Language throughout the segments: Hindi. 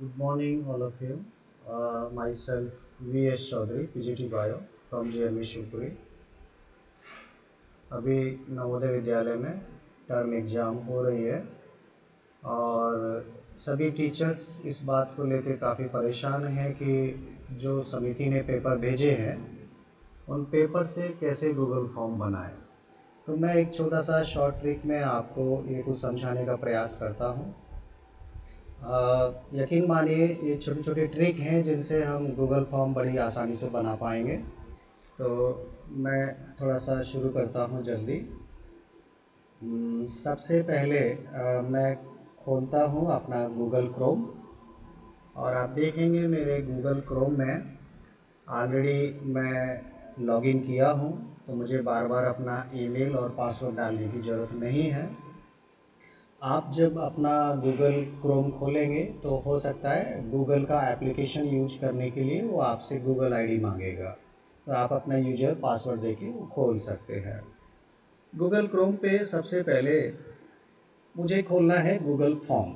Good morning, all of you. Myself, V.S. Chaudhary, PGT Bio from GMV Shivpuri. अभी नवोदय विद्यालय में टर्म एग्ज़ाम हो रही है और सभी टीचर्स इस बात को लेकर काफ़ी परेशान हैं कि जो समिति ने पेपर भेजे हैं उन पेपर से कैसे गूगल फॉर्म बनाएं। तो मैं एक छोटा सा शॉर्ट ट्रिक में आपको ये कुछ समझाने का प्रयास करता हूँ। यकीन मानिए ये छोटी छोटी ट्रिक हैं जिनसे हम गूगल फॉर्म बड़ी आसानी से बना पाएंगे। तो मैं थोड़ा सा शुरू करता हूँ जल्दी। सबसे पहले मैं खोलता हूँ अपना गूगल क्रोम और आप देखेंगे मेरे गूगल क्रोम में ऑलरेडी मैं लॉगिन किया हूँ, तो मुझे बार बार अपना ईमेल और पासवर्ड डालने की ज़रूरत नहीं है। आप जब अपना गूगल क्रोम खोलेंगे तो हो सकता है गूगल का एप्लीकेशन यूज करने के लिए वो आपसे गूगल आईडी मांगेगा, तो आप अपना यूजर पासवर्ड देके वो खोल सकते हैं। गूगल क्रोम पे सबसे पहले मुझे खोलना है गूगल फॉर्म।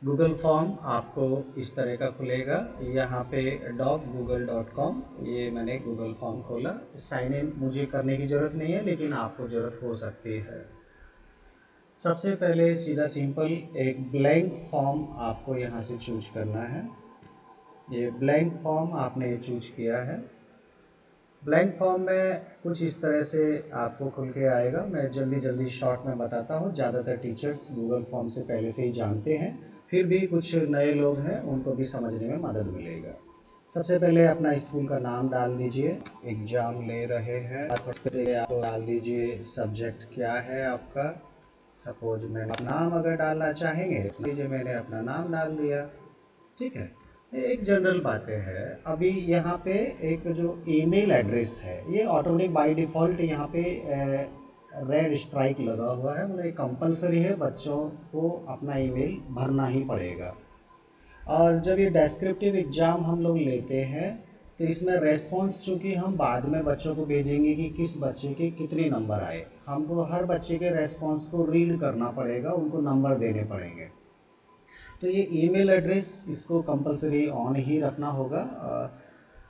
गूगल फॉर्म आपको इस तरह का खुलेगा। यहाँ पे docgoogle.com, ये मैंने गूगल फॉर्म खोला। साइन इन मुझे करने की ज़रूरत नहीं है, लेकिन आपको ज़रूरत हो सकती है। सबसे पहले सीधा सिंपल एक ब्लैंक फॉर्म आपको यहाँ से चूज करना है। ये ब्लैंक फॉर्म आपने चूज किया है। ब्लैंक फॉर्म में कुछ इस तरह से आपको खुल के आएगा। मैं जल्दी जल्दी शॉर्ट में बताता हूँ। ज़्यादातर टीचर्स गूगल फॉर्म से पहले से ही जानते हैं, फिर भी कुछ नए लोग हैं उनको भी समझने में मदद मिलेगा। सबसे पहले अपना स्कूल का नाम डाल दीजिए। एग्जाम ले रहे हैं आपको डाल दीजिए सब्जेक्ट क्या है आपका। सपोज मैं नाम अगर डालना चाहेंगे लीजिए, मैंने अपना नाम डाल दिया। ठीक है, एक जनरल बातें है। अभी यहाँ पे एक जो ईमेल एड्रेस है ये ऑटोमेटिक बाय डिफ़ॉल्ट यहाँ पे रेड स्ट्राइक लगा हुआ है, मतलब कंपलसरी है, बच्चों को अपना ईमेल भरना ही पड़ेगा। और जब ये डेस्क्रिप्टिव एग्ज़ाम हम लोग लेते हैं तो इसमें रेस्पॉन्स चूँकि हम बाद में बच्चों को भेजेंगे कि किस बच्चे के कितने नंबर आए, हमको हर बच्चे के रेस्पॉन्स को रीड करना पड़ेगा, उनको नंबर देने पड़ेंगे। तो ये ईमेल एड्रेस इसको कंपलसरी ऑन ही रखना होगा।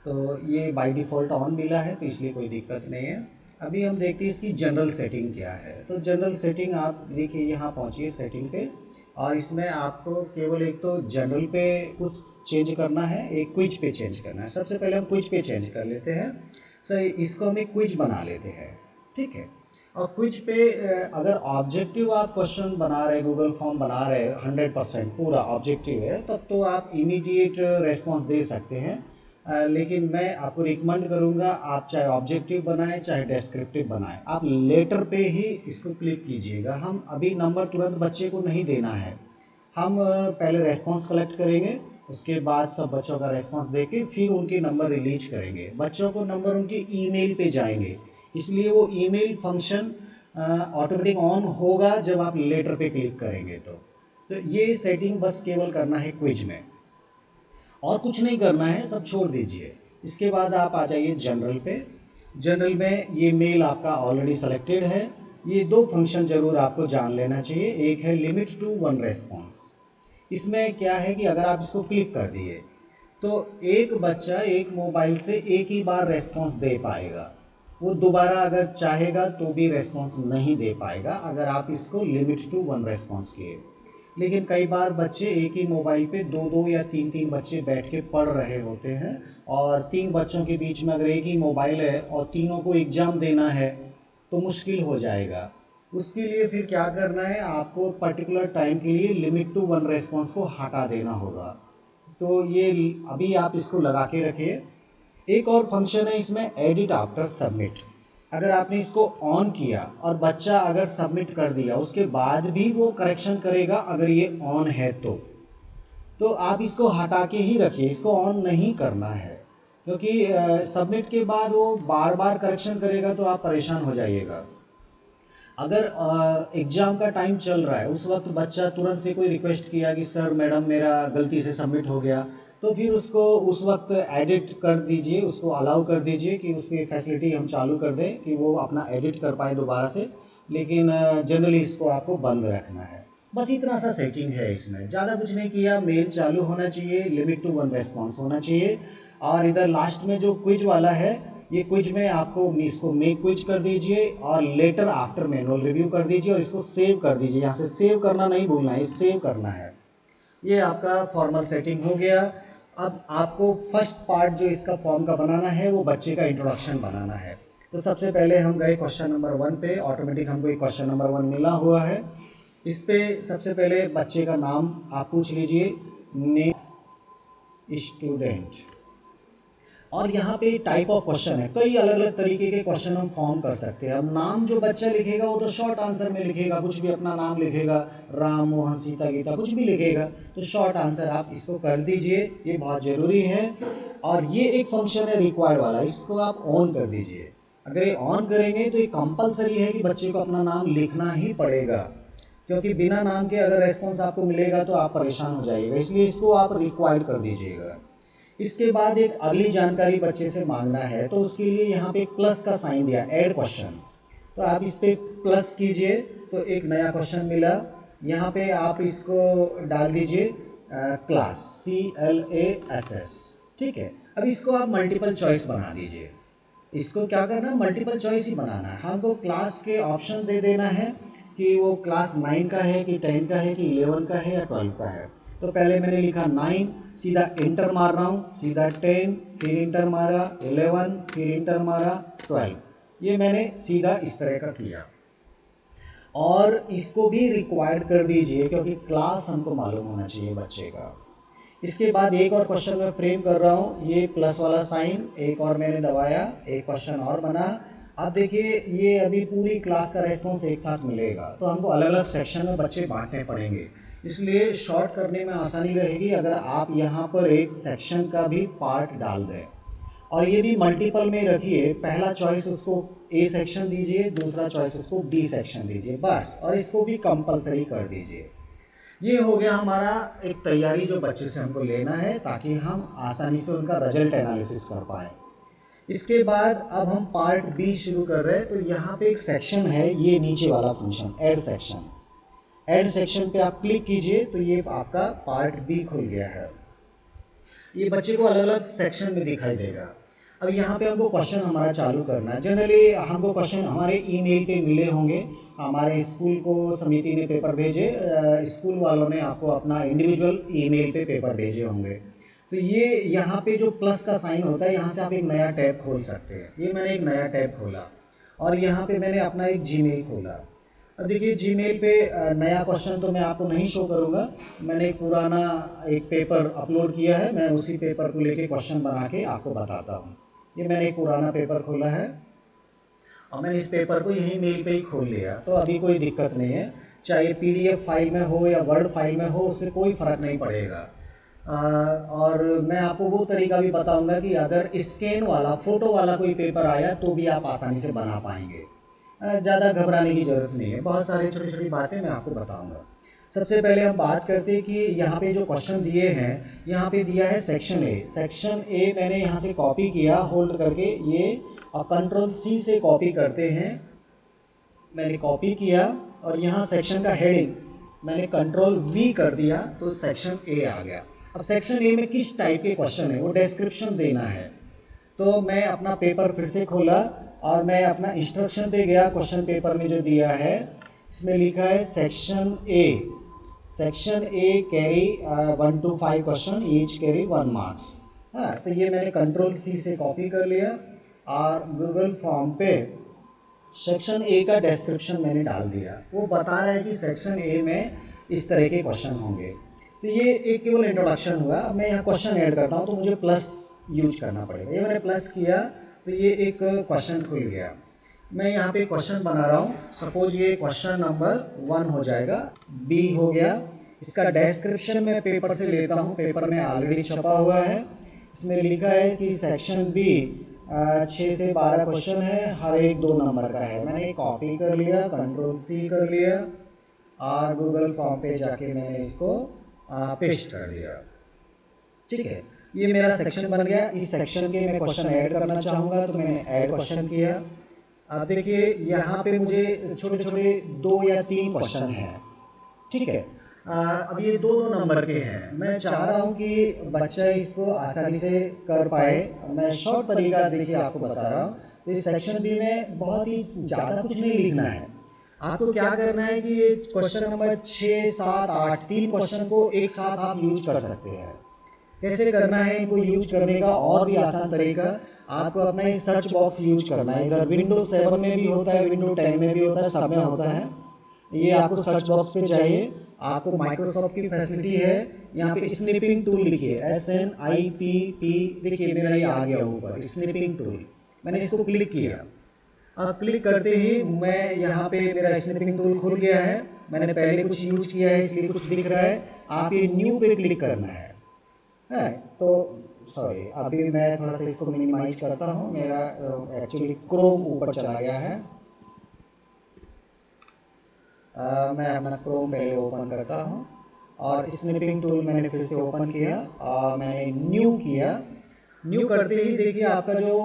तो ये बाय डिफ़ॉल्ट ऑन मिला है तो इसलिए कोई दिक्कत नहीं है। अभी हम देखते हैं इसकी जनरल सेटिंग क्या है। तो जनरल सेटिंग आप देखिए, यहाँ पहुँचिए सेटिंग पे और इसमें आपको केवल एक तो जनरल पे कुछ चेंज करना है, एक क्विज पे चेंज करना है। सबसे पहले हम क्विज पे चेंज कर लेते हैं। सही, इसको हम एक क्विज बना लेते हैं। ठीक है, और क्विज पे अगर ऑब्जेक्टिव आप क्वेश्चन बना रहे, गूगल फॉर्म बना रहे 100% पूरा ऑब्जेक्टिव है, तब तो आप इमीडिएट रेस्पॉन्स दे सकते हैं। लेकिन मैं आपको रिकमेंड करूंगा आप चाहे ऑब्जेक्टिव बनाएं चाहे डेस्क्रिप्टिव बनाएं, आप लेटर पे ही इसको क्लिक कीजिएगा। हम अभी नंबर तुरंत बच्चे को नहीं देना है। हम पहले रेस्पॉन्स कलेक्ट करेंगे, उसके बाद सब बच्चों का रेस्पॉन्स देके फिर उनके नंबर रिलीज करेंगे। बच्चों को नंबर उनके ईमेल पे जाएंगे, इसलिए वो ईमेल फंक्शन ऑटोमेटिक ऑन होगा जब आप लेटर पे क्लिक करेंगे। तो ये सेटिंग बस केवल करना है क्विज में, और कुछ नहीं करना है, सब छोड़ दीजिए। इसके बाद आप आ जाइए जनरल पे। जनरल में ये मेल आपका ऑलरेडी सेलेक्टेड है। ये दो फंक्शन जरूर आपको जान लेना चाहिए। एक है लिमिट टू वन रेस्पॉन्स। इसमें क्या है कि अगर आप इसको क्लिक कर दिए तो एक बच्चा एक मोबाइल से एक ही बार रेस्पॉन्स दे पाएगा। वो दोबारा अगर चाहेगा तो भी रेस्पॉन्स नहीं दे पाएगा अगर आप इसको लिमिट टू वन रेस्पॉन्स किए। लेकिन कई बार बच्चे एक ही मोबाइल पे दो दो या तीन तीन बच्चे बैठ के पढ़ रहे होते हैं, और तीन बच्चों के बीच में अगर एक ही मोबाइल है और तीनों को एग्जाम देना है तो मुश्किल हो जाएगा। उसके लिए फिर क्या करना है, आपको पर्टिकुलर टाइम के लिए लिमिट टू वन रेस्पॉन्स को हटा देना होगा। तो ये अभी आप इसको लगा के रखिए। एक और फंक्शन है इसमें, एडिट आफ्टर सबमिट। अगर आपने इसको ऑन किया और बच्चा अगर सबमिट कर दिया उसके बाद भी वो करेक्शन करेगा अगर ये ऑन है तो आप इसको हटा के ही रखिए, इसको ऑन नहीं करना है। क्योंकि सबमिट के बाद वो बार बार करेक्शन करेगा तो आप परेशान हो जाइएगा। अगर एग्जाम का टाइम चल रहा है, उस वक्त बच्चा तुरंत से कोई रिक्वेस्ट किया कि सर मैडम मेरा गलती से सबमिट हो गया, तो फिर उसको उस वक्त एडिट कर दीजिए, उसको अलाउ कर दीजिए कि उसकी फैसिलिटी हम चालू कर दें कि वो अपना एडिट कर पाए दोबारा से। लेकिन जनरली इसको आपको बंद रखना है। बस इतना सा सेटिंग है इसमें, ज़्यादा कुछ नहीं किया। मेल चालू होना चाहिए, लिमिट टू 1 रेस्पॉन्स होना चाहिए। और इधर लास्ट में जो क्विज वाला है, ये क्विज में आपको इसको मेक क्विज कर दीजिए और लेटर आफ्टर मैनुअल रिव्यू कर दीजिए और इसको सेव कर दीजिए। यहाँ से सेव करना नहीं भूलना है, सेव करना है। ये आपका फॉर्मल सेटिंग हो गया। अब आपको फर्स्ट पार्ट जो इसका फॉर्म का बनाना है वो बच्चे का इंट्रोडक्शन बनाना है। तो सबसे पहले हम गए क्वेश्चन नंबर 1 पे। ऑटोमेटिक हमको एक क्वेश्चन नंबर 1 मिला हुआ है। इस पे सबसे पहले बच्चे का नाम आप पूछ लीजिए, नेम स्टूडेंट। और यहाँ पे टाइप ऑफ क्वेश्चन है, कई अलग अलग तरीके के क्वेश्चन हम फॉर्म कर सकते हैं। अब नाम जो बच्चा लिखेगा वो तो शॉर्ट आंसर में लिखेगा, कुछ भी अपना नाम लिखेगा, राम मोहन सीता गीता कुछ भी लिखेगा, तो शॉर्ट आंसर आप इसको कर दीजिए, ये बहुत ज़रूरी है। और ये एक फंक्शन है रिक्वायर्ड वाला, इसको आप ऑन कर दीजिए। अगर ये ऑन करेंगे तो ये कंपलसरी है कि बच्चे को अपना नाम लिखना ही पड़ेगा, क्योंकि बिना नाम के अगर रेस्पॉन्स आपको मिलेगा तो आप परेशान हो जाइएगा, इसलिए इसको आप रिक्वायर्ड कर दीजिएगा। इसके बाद एक अगली जानकारी बच्चे से मांगना है, तो उसके लिए यहाँ पे प्लस का साइन दिया, ऐड क्वेश्चन, तो आप इस पे प्लस कीजिए तो एक नया क्वेश्चन मिला। यहाँ पे आप इसको डाल दीजिए क्लास, CLASS, ठीक है। अब इसको आप मल्टीपल चॉइस बना दीजिए। इसको क्या करना है, मल्टीपल चॉइस ही बनाना है। हमको क्लास के ऑप्शन दे देना है कि वो क्लास 9 का है कि 10 का है कि 11 का है या 12 का है। तो पहले मैंने लिखा 9, सीधा इंटर मार रहा हूँ, सीधा 10, फिर इंटर मारा, 11, फिर इंटर मारा, 12। ये मैंने सीधा इस तरह का किया। और इसको भी रिक्वायर्ड कर दीजिए, क्योंकि क्लास हमको मालूम होना चाहिए बच्चे का। इसके बाद एक और क्वेश्चन मैं फ्रेम कर रहा हूँ, ये प्लस वाला साइन एक और मैंने दबाया, एक क्वेश्चन और बना। अब देखिए ये अभी पूरी क्लास का रेस्पॉन्स एक साथ मिलेगा, तो हमको अलग अलग सेक्शन में बच्चे बांटने पड़ेंगे, इसलिए शॉर्ट करने में आसानी रहेगी अगर आप यहाँ पर एक सेक्शन का भी पार्ट डाल दें। और ये भी मल्टीपल में रखिए, पहला चॉइस उसको ए सेक्शन दीजिए, दूसरा चॉइस उसको डी सेक्शन दीजिए, बस। और इसको भी कंपलसरी कर दीजिए। ये हो गया हमारा एक तैयारी जो बच्चे से हमको लेना है, ताकि हम आसानी से उनका रिजल्ट एनालिसिस कर पाए। इसके बाद अब हम पार्ट बी शुरू कर रहे हैं। तो यहाँ पे एक सेक्शन है, ये नीचे वाला function add section. Add section पे आप क्लिक कीजिए तो ये आपका पार्ट बी खुल गया है। ये बच्चे को अलग अलग सेक्शन में दिखाई देगा। अब यहाँ पे हमको क्वेश्चन हमारा चालू करना है। जनरली हमको क्वेश्चन हमारे ईमेल पे मिले होंगे, हमारे स्कूल को समिति ने पेपर भेजे, स्कूल वालों ने आपको अपना इंडिविजुअल ईमेल पे पेपर भेजे होंगे। तो ये यहाँ पे जो प्लस का साइन होता है, यहाँ से आप एक नया टैब खोल सकते हैं। ये मैंने एक नया टैब खोला और यहाँ पे मैंने अपना एक जीमेल खोला। अब देखिए जीमेल पे नया क्वेश्चन तो मैं आपको नहीं शो करूँगा, मैंने एक पुराना एक पेपर अपलोड किया है, मैं उसी पेपर को लेके क्वेश्चन बना के आपको बताता हूँ। ये मैंने एक पुराना पेपर खोला है और मैंने इस पेपर को यही मेल पे ही खोल लिया, तो अभी कोई दिक्कत नहीं है। चाहे PDF फाइल में हो या वर्ड फाइल में हो, उससे कोई फ़र्क नहीं पड़ेगा। और मैं आपको वो तरीका भी बताऊंगा कि अगर स्कैन वाला फ़ोटो वाला कोई पेपर आया तो भी आप आसानी से बना पाएंगे। ज़्यादा घबराने की ज़रूरत नहीं है, बहुत सारी छोटी छोटी बातें मैं आपको बताऊंगा। सबसे पहले हम बात करते हैं कि यहाँ पे जो क्वेश्चन दिए हैं, यहाँ पे दिया है सेक्शन ए। सेक्शन ए मैंने यहाँ से कॉपी किया होल्ड करके, ये कंट्रोल C से कॉपी करते हैं, मैंने कॉपी किया। और यहाँ सेक्शन का हेडिंग मैंने कंट्रोल V कर दिया तो सेक्शन ए आ गया। अब सेक्शन ए में किस टाइप के क्वेश्चन है वो डिस्क्रिप्शन देना है। तो मैं अपना पेपर फिर से खोला और मैं अपना इंस्ट्रक्शन पे गया। क्वेश्चन पेपर में जो दिया है इसमें लिखा है section A carry 1 to 5 question, each carry 1 marks. हाँ, तो ये मैंने कंट्रोल C से कॉपी कर लिया और गूगल फॉर्म पे सेक्शन ए का डिस्क्रिप्शन मैंने डाल दिया। वो बता रहा है कि सेक्शन ए में इस तरह के क्वेश्चन होंगे। तो ये एक केवल इंट्रोडक्शन हुआ। अब मैं यहाँ क्वेश्चन ऐड करता हूँ तो मुझे प्लस यूज करना पड़ेगा। ये मैंने प्लस किया तो ये एक क्वेश्चन खुल गया। मैं यहाँ पे क्वेश्चन बना रहा हूँ, सपोज ये क्वेश्चन नंबर 1 हो जाएगा, बी हो गया। इसका डिस्क्रिप्शन मैं पेपर से लेता हूँ, पेपर में ऑलरेडी छपा हुआ है। इसमें लिखा है कि सेक्शन बी 6 से 12 क्वेश्चन है, हर एक 2 नंबर का है। मैंने कॉपी कर लिया, कंट्रोल C कर लिया और गूगल फॉर्म पे जाके मैंने इसको पेस्ट कर दिया। ठीक है, ये मेरा सेक्शन बन गया। इस सेक्शन के मैं क्वेश्चन ऐड करना चाहूँगा तो मैंने ऐड क्वेश्चन किया। अब देखिए यहाँ पे मुझे छोटे छोटे 2 या 3 क्वेश्चन हैं। ठीक है। अब ये दो दो नंबर के हैं, मैं चाह रहा हूँ कि बच्चा इसको आसानी से कर पाए। मैं शॉर्ट तरीका देखिए आपको बता रहा हूँ। तो इस सेक्शन बी में बहुत ही ज़्यादा कुछ नहीं लिखना है। आपको क्या करना है कि ये क्वेश्चन नंबर 6, 7, 8 तीन क्वेश्चन को एक साथ आप यूज कर सकते हैं। कैसे करना है इनको यूज करने का और भी आसान तरीका, आपको अपना ये सर्च बॉक्स यूज करना है। इधर विंडो 7 में भी होता है, विंडो 10 में भी होता है, सब में होता है। ये आपको सर्च बॉक्स पे चाहिए। आपको माइक्रोसॉफ्ट की फैसिलिटी है, यहाँ पे स्निपिंग टूल लिखिए, SNIPP, देखिए मेरा ये आ गया ऊपर स्निपिंग टूल। मैंने इसको क्लिक किया। अब क्लिक करते ही मैं यहाँ पे मेरा स्निपिंग टूल खुल गया है। मैंने पहले कुछ यूज किया है इसलिए कुछ दिख रहा है। आप ये न्यू पे क्लिक करना है। तो सॉरी, अभी मैं थोड़ा सा इसको मिनिमाइज करता हूँ। मेरा एक्चुअली क्रोम ऊपर चला गया है। मैं अपना क्रोम पहले ओपन करता हूँ और स्निपिंग टूल मैंने फिर से ओपन किया और मैंने न्यू किया। न्यू करते ही देखिए आपका जो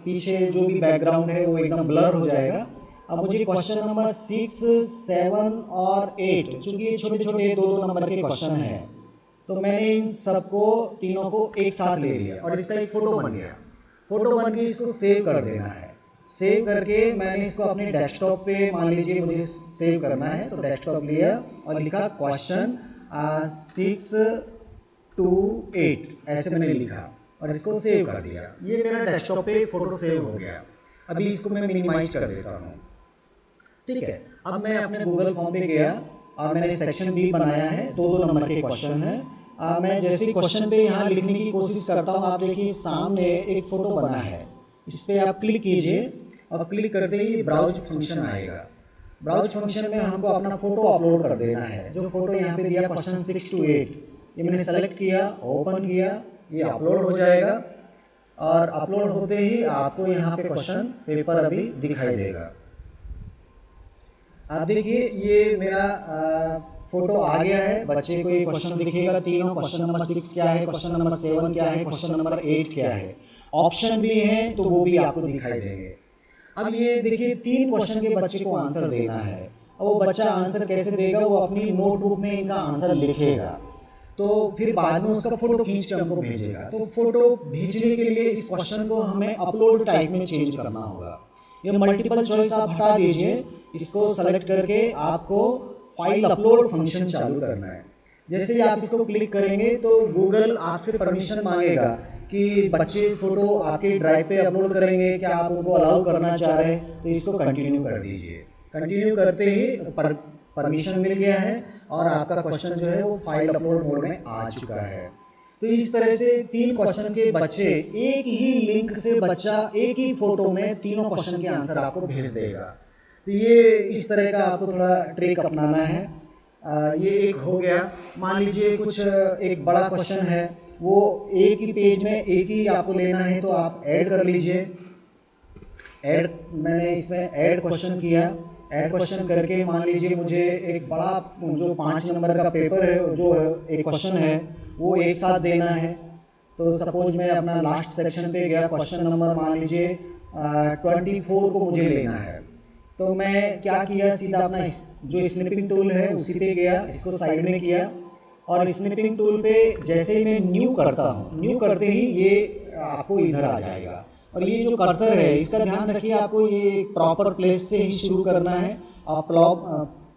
पीछे जो भी बैकग्राउंड है वो एकदम ब्लर हो जाएगा। अब मुझे क्वेश्चन नंबर 6, 7 और 8, चूंकि ये छोटे छोटे दो दो नंबर के क्वेश्चन है, तो मैंने इन सबको तीनों को एक साथ ले लिया और इसका एक फोटो बन गया। फोटो बन के इसको सेव कर देना है। सेव करके मैंने इसको अपने डेस्कटॉप पे, मान लीजिए मुझे सेव करना है, तो डेस्कटॉप लिया और लिखा क्वेश्चन 6 to 8, ऐसे मैंने लिखा और इसको सेव कर दिया। ये मेरा डेस्कटॉप पे फोटो सेव हो गया। अभी इसको मैं मिनिमाइज कर देता हूँ। ठीक है। अब मैं अपने गूगल फॉर्म पे गया और मैंने सेक्शन बी बनाया है, दो दो नंबर के क्वेश्चन है। मैं जैसे ही क्वेश्चन पे यहाँ लिखने की कोशिश करता हूँ, आप देखिए सामने एक फोटो बना है, इस पर आप क्लिक कीजिए और क्लिक करते ही ब्राउज फंक्शन आएगा। ब्राउज फंक्शन में हमको अपना फोटो अपलोड कर देना है। जो फोटो यहाँ पे दिया क्वेश्चन 6 to 8, ये मैंने सेलेक्ट किया, ओपन किया, ये अपलोड हो जाएगा और अपलोड होते ही आपको यहाँ पे क्वेश्चन पेपर अभी दिखाई देगा। आप देखिए ये मेरा फोटो आ गया है। बच्चे को ये क्वेश्चन दिखेगा तीनों, क्वेश्चन नंबर 6 क्या है, क्वेश्चन नंबर 7 क्या है, क्वेश्चन नंबर 8 क्या है। ऑप्शन भी है तो वो भी आपको दिखाई देंगे। अब ये देखिए तीन क्वेश्चन के बच्चे को आंसर देना है। अब वो बच्चा आंसर कैसे देगा, वो अपनी नोटबुक में इनका आंसर लिखेगा, तो फिर बाद में उसका फोटो खींच के हमको भेजेगा। तो फोटो भेजने के लिए इस क्वेश्चन को हमें अपलोड टाइप में चेंज करना होगा। ये मल्टीपल चॉइस आप हटा दीजिए, इसको सेलेक्ट करके आपको फाइल अपलोड फंक्शन चालू करना है। जैसे ही आप इसको क्लिक करेंगे तो गूगल आपसे परमिशन मांगेगा कि बच्चे फोटो आपके ड्राइव पे अपलोड करेंगे, क्या आप उनको अलाउ करना चाह रहे हैं, तो इसको कंटिन्यू कर दीजिए। कंटिन्यू करते ही परमिशन मिल गया है और आपका क्वेश्चन जो है वो फाइल अपलोड मोड में आ चुका है। तो इस तरह से तीन क्वेश्चन के बच्चे एक ही लिंक से बच्चा एक ही फोटो में तीनों क्वेश्चन के आंसर आपको भेज देगा। तो ये इस तरह का आपको थोड़ा ट्रिक अपनाना है। ये एक हो गया। मान लीजिए कुछ एक बड़ा क्वेश्चन है, वो एक ही पेज में एक ही आपको लेना है, तो आप ऐड कर लीजिए। ऐड, मैंने इसमें ऐड क्वेश्चन किया। ऐड क्वेश्चन करके मान लीजिए मुझे एक बड़ा जो 5 नंबर का पेपर है, जो एक क्वेश्चन है वो एक साथ देना है। तो सपोज मैं अपना लास्ट सेक्शन पे गया, क्वेश्चन नंबर मान लीजिए 24 को मुझे लेना है। तो मैं क्या किया, सीधा अपना जो स्निपिंग टूल है उसी पे गया, इसको साइड में किया और स्निपिंग टूल पे जैसे ही मैं न्यू करता हूँ, न्यू करते ही ये आपको इधर आ जाएगा। और ये जो कर्सर है इसका ध्यान रखिए, आपको ये प्रॉपर प्लेस से ही शुरू करना है और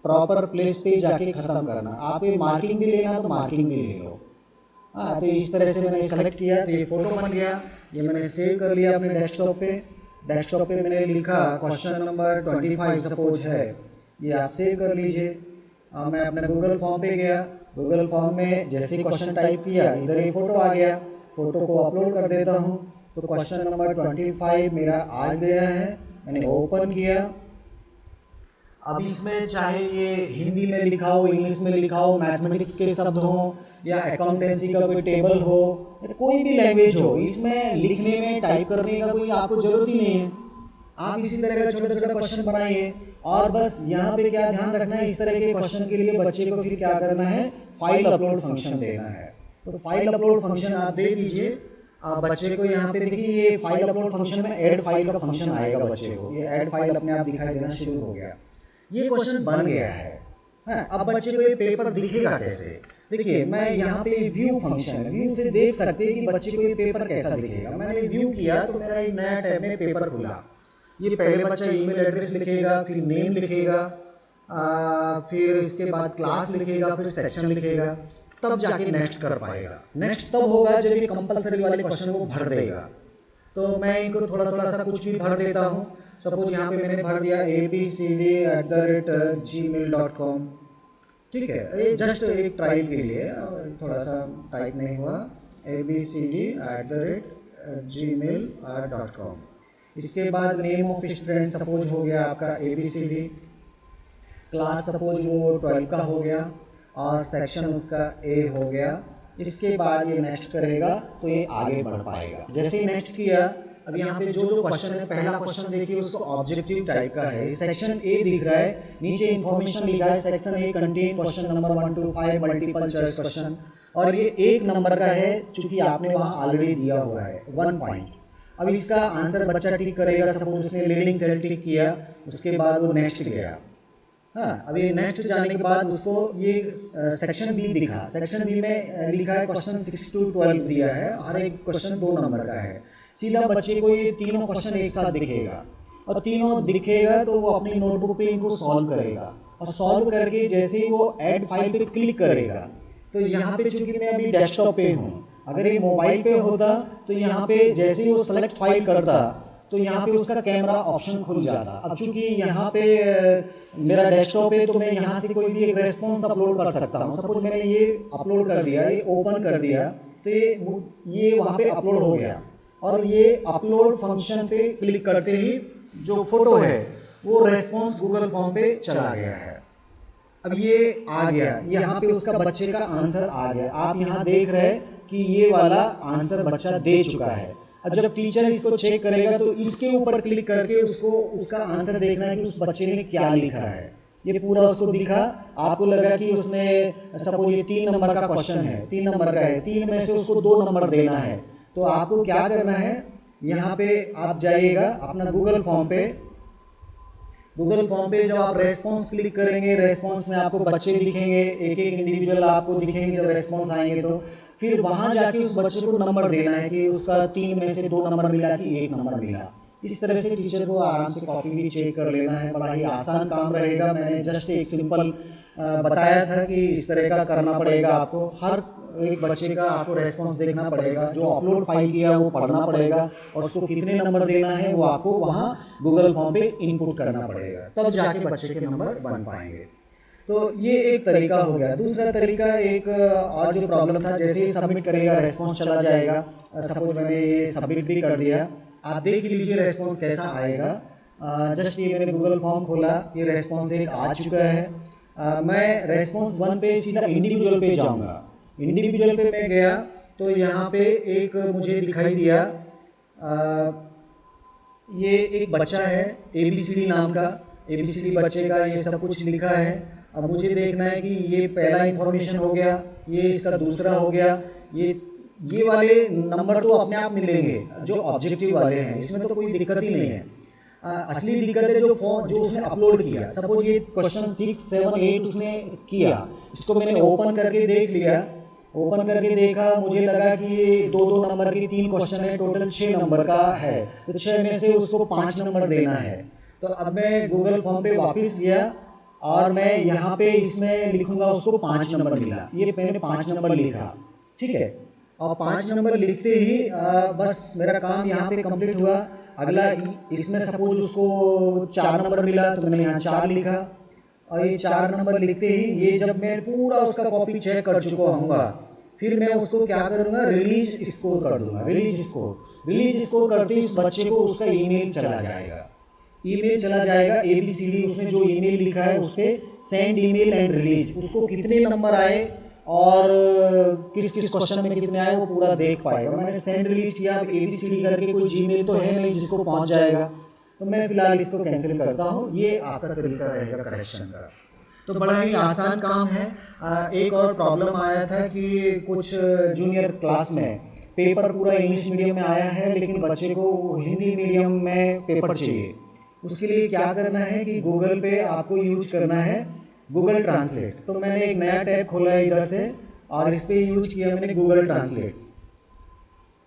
प्रॉपर प्लेस पे जाके खत्म करना। आप ये मार्किंग भी लेना तो मार्किंग भी ले लो। हाँ, तो इस तरह से मैंने सेलेक्ट किया, तो ये फोटो बन गया। ये मैंने सेव कर लिया अपने डेस्कटॉप पे। डेस्कटॉप पे मैंने लिखा क्वेश्चन नंबर 25 सपोज है, ये आप सेव कर लीजिए। मैं अपने गूगल फॉर्म पे गया, गूगल फॉर्म में जैसे क्वेश्चन टाइप किया, इधर एक फ़ोटो आ गया। फ़ोटो को अपलोड कर देता हूँ। तो क्वेश्चन नंबर 25 मेरा आ गया है, मैंने ओपन किया। अब इसमें चाहे ये हिंदी में लिखा हो, इंग्लिश में लिखा हो, मैथमेटिक्स के शब्द हो या अकाउंटेंसी का कोई टेबल हो, कोई भी लैंग्वेज हो, इसमें लिखने में टाइप करने का कोई आपको जरूरत ही नहीं है। आप इसी तरह का छोटा छोटा क्वेश्चन बनाइए और बस यहाँ पे क्या ध्यान रखना है, इस तरह के क्वेश्चन के लिए बच्चे को फिर क्या करना है, फाइल अपलोड फंक्शन देना है। तो फाइल अपलोड फंक्शन आप दे दीजिए बच्चे को। यहाँ पे देखिए ये फाइल अपलोड फंक्शन में ऐड फाइल का फंक्शन आएगा बच्चे को, ये ऐड फाइल अपने आप दिखाई देना शुरू हो गया। ये क्वेश्चन बन गया है। हाँ, अब बच्चे को ये पेपर दिखेगा कैसे? देखिए मैं यहाँ पे व्यू फंक्शन है, व्यू से देख सकते हैं कि बच्चे को ये पेपर कैसा दिखेगा। मैंने व्यू किया तो मेरा एक नया टैब में पेपर खुला। ये पहले बच्चा ईमेल एड्रेस लिखेगा, फिर नेम लिखेगा, फिर इसके बाद क्लास लिखेगा, फिर सेक्शन लिखेगा, तब जाके नेक्स्ट कर पाएगा। नेक्स्ट तब होगा जब ये कंपलसरी वाले क्वेश्चन को भर देगा। तो मैं इनको थोड़ा थोड़ा सा कुछ भी भर देता हूँ। सपोज यहाँ पे मैंने भर दिया abcd@gmail.com। ठीक है, ये जस्ट एक ट्रायल के लिए, थोड़ा सा टाइप नहीं हुआ, abcd@gmail.com। इसके बाद नेम ऑफ स्टूडेंट सपोज हो गया आपका ABCD, क्लास सपोज वो 12 का हो गया, और सेक्शन उसका A हो गया। इसके बाद ये नेक्स्ट करेगा तो ये आगे बढ़ पाएगा। जैसे ही नेक्स्ट किया, अब यहाँ पे जो जो क्वेश्चन है, पहला क्वेश्चन देखिए उसको ऑब्जेक्टिव टाइप का है, सेक्शन ए दिख रहा है, नीचे इन्फॉर्मेशन लिखा है section A contain question number 1 to 5 multiple choice question, और ये 1 नंबर का है चूंकि आपने वहाँ ऑलरेडी दिया हुआ है 1 पॉइंट। अब इसका आंसर बच्चा टिक करेगा, सपोज उसने लीडिंग सेल टिक किया, उसके बाद वो नेक्स्ट गया। हाँ, अब ये नेक्स्ट जाने के बाद उसको ये सेक्शन बी दिखा, सेक्शन बी में लिखा है क्वेश्चन 6 to 12 दिया है, हर एक क्वेश्चन 2 नंबर का है। सीधा बच्चे को ये तीनों क्वेश्चन एक साथ दिखेगा, और तीनों दिखेगा तो वो अपनी नोटबुक पे इनको सॉल्व करेगा, और सॉल्व करके जैसे ही वो ऐड फाइल पे क्लिक करेगा, तो यहाँ पे चूंकि मैं अभी डेस्कटॉप पे हूँ, अगर ये मोबाइल पे होता तो यहाँ पे जैसे ही वो सेलेक्ट फाइल करता तो यहाँ पे उसका कैमरा ऑप्शन खुल जाता। अब चूंकि यहाँ पे मेरा डेस्कटॉप है तो मैं यहाँ से कोई भी एक रेस्पॉन्स अपलोड कर सकता हूँ। सपोज मैंने ये अपलोड कर दिया, ये ओपन कर दिया, तो ये वहाँ पे अपलोड हो गया, और ये अपलोड फंक्शन पे क्लिक करते ही जो फोटो है वो रेस्पॉन्स गूगल फॉर्म पे चला गया है। अब ये आ गया, यहाँ पे उसका बच्चे का आंसर आ गया। आप यहाँ देख रहे हैं कि ये वाला आंसर बच्चा दे चुका है। अब जब टीचर इसको चेक करेगा तो इसके ऊपर क्लिक करके उसको उसका आंसर देखना है कि उस बच्चे ने क्या लिखा है। ये पूरा उसको दिखा, आपको लगा कि उसने सपोज ये 3 नंबर का क्वेश्चन है, 3 नंबर का है, 3 में से उसको 2 नंबर देना है, तो आपको क्या करना है, यहाँ पे आप जाइएगा अपना गूगल फॉर्म पे। गूगल फॉर्म पे जब आप रेस्पॉन्स क्लिक करेंगे, रेस्पॉन्स में आपको बच्चे दिखेंगे, एक एक इंडिविजुअल आपको दिखेंगे जब रेस्पॉन्स आएंगे, तो फिर वहां जाके उस बच्चे को नंबर देना है कि उसका 3 में से 2 नंबर मिला कि 1 नंबर मिला। इस तरह से टीचर को आराम से कॉपी भी चेक कर लेना है, बड़ा ही आसान काम रहेगा। मैंने जस्ट एक सिंपल बताया था कि इस तरह का करना पड़ेगा आपको, हर एक बच्चे का आपको रेस्पॉन्स देखना पड़ेगा, जो अपलोड फाइल किया वो पढ़ना पड़ेगा, और उसको कितने नंबर देना है वो आपको वहाँ गूगल फॉर्म पे इनपुट करना पड़ेगा, तब जाके बच्चे के नंबर बन पाएंगे। तो ये एक तरीका हो गया। दूसरा तरीका एक और जो प्रॉब्लम था, जैसे ही सबमिट करेगा रेस्पॉन्स चला जाएगा। सपोज मैंने ये सबमिट भी कर दिया, आप देख लीजिए रेस्पॉन्स कैसा आएगा। जस्ट ये मैंने गूगल फॉर्म खोला, ये रेस्पॉन्स एक आ चुका है। मैं रेस्पॉन्स 1 पे सीधा इंडिविजुअल पे जाऊंगा। इंडिविजुअल पे मैं गया तो यहाँ पे एक मुझे दिखाई दिया, ये एक बच्चा है ABCD नाम का, ABCD बच्चे का ये सब कुछ लिखा है। अब मुझे देखना है कि ये पहला इंफॉर्मेशन हो गया, ये इसका दूसरा हो गया, ये वाले नंबर तो अपने आप मिलेंगे जो ऑब्जेक्टिव वाले हैं, इसमें तो कोई दिक्कत ही नहीं है। असली दिक्कत है जो उसने अपलोड किया। सपोज ये क्वेश्चन 6, 7, 8 उसने किया, इसको मैंने ओपन करके देख लिया। ओपन करके देखा, मुझे लगा कि ये 2-2 नंबर के 3 क्वेश्चन है, टोटल 6 नंबर का है, तो 6 में से उसको 5 नंबर देना है। तो अब मैं गूगल फॉर्म पे वापस गया और मैं यहाँ पे इसमें लिखूंगा उसको 5 नंबर मिला, ये मैंने 5 नंबर लिखा, ठीक है। और 5 नंबर लिखते ही बस मेरा काम यहाँ पे कंप्लीट हुआ। अगला इसमें सपोज उसको 4 नंबर मिला तो मैंने यहाँ 4 लिखा, और ये 4 नंबर लिखते ही ये जब मैं पूरा उसका कॉपी चेक कर चुका हूँगा, फिर मैं उसको क्या करूँगा, रिलीज स्कोर कर दूंगा। रिलीज स्कोर करते ही उस बच्चे को उसका ईमेल चला जाएगा, ABCD उसने जो ईमेल लिखा है उस पर सेंड ईमेल एंड रिलीज, उसको कितने नंबर आए और किस किस क्वेश्चन में कितने आए वो पूरा देख पाएगा। मैंने सेंड रिलीज किया, अब ABCD करके कोई जीमेल तो है नहीं जिसको पहुंच जाएगा, तो मैं फिलहाल इसको कैंसिल करता हूँ। ये आपका तरीका रहेगा करेक्शन का। तो बड़ा ही आसान काम है। एक और प्रॉब्लम आया था कि कुछ जूनियर क्लास में पेपर पूरा इंग्लिश मीडियम में आया है, लेकिन बच्चे को हिंदी मीडियम में पेपर चाहिए। उसके लिए क्या करना है कि गूगल पे आपको यूज करना है गूगल ट्रांसलेट। तो मैंने एक नया टैब खोला है इधर से और इस पे यूज किया मैंने गूगल ट्रांसलेट।